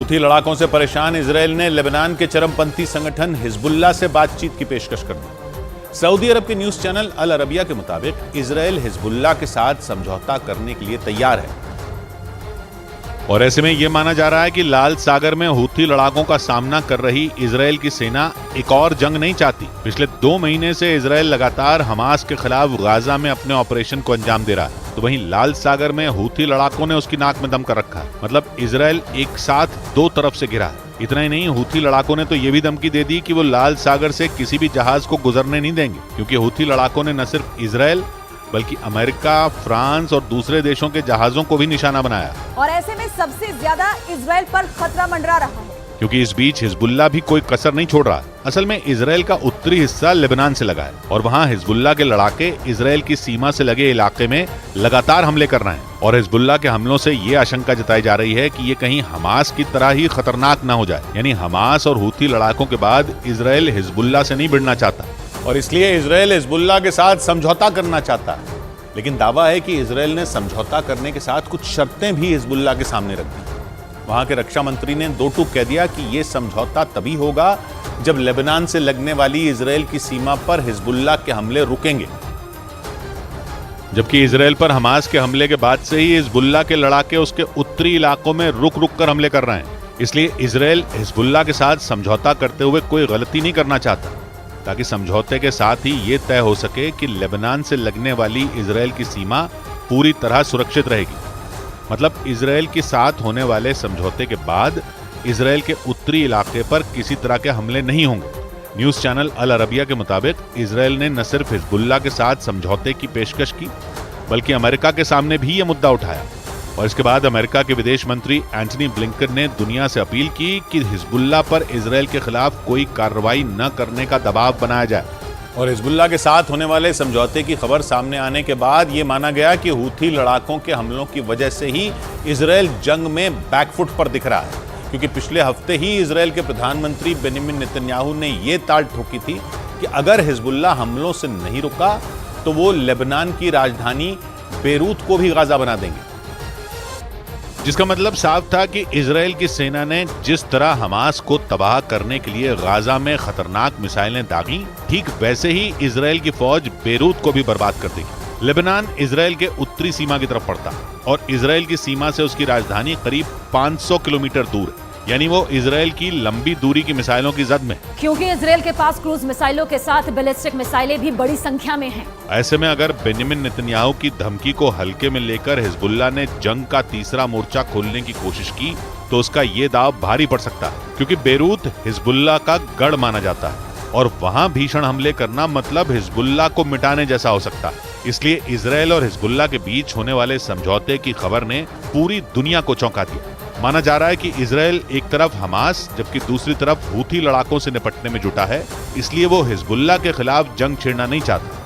Houthi लड़ाकों से परेशान इजरायल ने लेबनान के चरमपंथी संगठन हिजबुल्लाह से बातचीत की पेशकश कर दी। सऊदी अरब के न्यूज चैनल अल अरबिया के मुताबिक इजरायल हिजबुल्लाह के साथ समझौता करने के लिए तैयार है और ऐसे में यह माना जा रहा है कि लाल सागर में हूथी लड़ाकों का सामना कर रही इजरायल की सेना एक और जंग नहीं चाहती। पिछले 2 महीने से इजरायल लगातार हमास के खिलाफ गाजा में अपने ऑपरेशन को अंजाम दे रहा है, तो वहीं लाल सागर में हूथी लड़ाकों ने उसकी नाक में दम कर रखा है। मतलब इजरायल एक साथ 2 तरफ से घिरा है। इतना ही नहीं, हूथी लड़ाकों ने तो ये भी धमकी दे दी कि वो लाल सागर से किसी भी जहाज को गुजरने नहीं देंगे, क्योंकि हूथी लड़ाकों ने न सिर्फ इजरायल बल्कि अमेरिका, फ्रांस और दूसरे देशों के जहाजों को भी निशाना बनाया। और ऐसे में सबसे ज्यादा इजरायल पर खतरा मंडरा रहा है, क्योंकि इस बीच हिजबुल्लाह भी कोई कसर नहीं छोड़ रहा। असल में इजरायल का उत्तरी हिस्सा लेबनान से लगा है और वहां हिजबुल्लाह के लड़ाके इजरायल की सीमा से लगे इलाके में लगातार हमले कर रहे हैं और हिजबुल्लाह के हमलों से ये आशंका जताई जा रही है कि ये कहीं हमास की तरह ही खतरनाक न हो जाए। यानी हमास और हूथी लड़ाकों के बाद इजरायल हिजबुल्लाह से नहीं भिड़ना चाहता और इसलिए इजरायल हिजबुल्लाह के साथ समझौता करना चाहता है। लेकिन दावा है कि इजरायल ने समझौता करने के साथ कुछ शर्तें भी हिजबुल्लाह के सामने रख दी। वहां के रक्षा मंत्री ने 2 टूक कह दिया कि यह समझौता तभी होगा जब लेबनान से लगने वाली इजरायल की सीमा पर हिजबुल्लाह के हमले रुकेंगे। जबकि इजरायल पर हमास के हमले के बाद से ही हिजबुल्लाह के लड़ाके उसके उत्तरी इलाकों में रुक रुक कर हमले कर रहे हैं। इसलिए इजरायल हिजबुल्लाह के साथ समझौता करते हुए कोई गलती नहीं करना चाहता, ताकि समझौते के साथ ही ये तय हो सके कि लेबनान से लगने वाली इजरायल की सीमा पूरी तरह सुरक्षित रहेगी। मतलब इजरायल के साथ होने वाले समझौते के बाद इजरायल के उत्तरी इलाके पर किसी तरह के हमले नहीं होंगे। न्यूज चैनल अल अरबिया के मुताबिक इजरायल ने न सिर्फ हिजबुल्लाह के साथ समझौते की पेशकश की, बल्कि अमेरिका के सामने भी यह मुद्दा उठाया और इसके बाद अमेरिका के विदेश मंत्री एंटनी ब्लिंकन ने दुनिया से अपील की कि हिजबुल्लाह पर इजरायल के खिलाफ कोई कार्रवाई न करने का दबाव बनाया जाए। और हिजबुल्लाह के साथ होने वाले समझौते की खबर सामने आने के बाद ये माना गया कि हूथी लड़ाकों के हमलों की वजह से ही इजरायल जंग में बैकफुट पर दिख रहा है, क्योंकि पिछले हफ्ते ही इजरायल के प्रधानमंत्री बेंजामिन नेतन्याहू ने यह ताल ठोकी थी कि अगर हिजबुल्लाह हमलों से नहीं रुका तो वो लेबनान की राजधानी बेरूत को भी गाजा बना देंगे। जिसका मतलब साफ था कि इजरायल की सेना ने जिस तरह हमास को तबाह करने के लिए गाजा में खतरनाक मिसाइलें दागी, ठीक वैसे ही इजरायल की फौज बेरूत को भी बर्बाद कर देगी। लेबनान इजरायल के उत्तरी सीमा की तरफ पड़ता और इजरायल की सीमा से उसकी राजधानी करीब 500 किलोमीटर दूर है, यानी वो इजरायल की लंबी दूरी की मिसाइलों की जद में। क्योंकि इजरायल के पास क्रूज मिसाइलों के साथ बैलिस्टिक मिसाइलें भी बड़ी संख्या में हैं। ऐसे में अगर बेंजामिन नेतन्याहू की धमकी को हल्के में लेकर हिजबुल्लाह ने जंग का तीसरा मोर्चा खोलने की कोशिश की तो उसका ये दाव भारी पड़ सकता है, क्योंकि बेरूत हिजबुल्लाह का गढ़ माना जाता है और वहां भीषण हमले करना मतलब हिजबुल्लाह को मिटाने जैसा हो सकता है। इसलिए इजरायल और हिजबुल्लाह के बीच होने वाले समझौते की खबर ने पूरी दुनिया को चौंका दिया। माना जा रहा है कि इजरायल एक तरफ हमास जबकि दूसरी तरफ हूथी लड़ाकों से निपटने में जुटा है, इसलिए वो हिजबुल्लाह के खिलाफ जंग छेड़ना नहीं चाहता।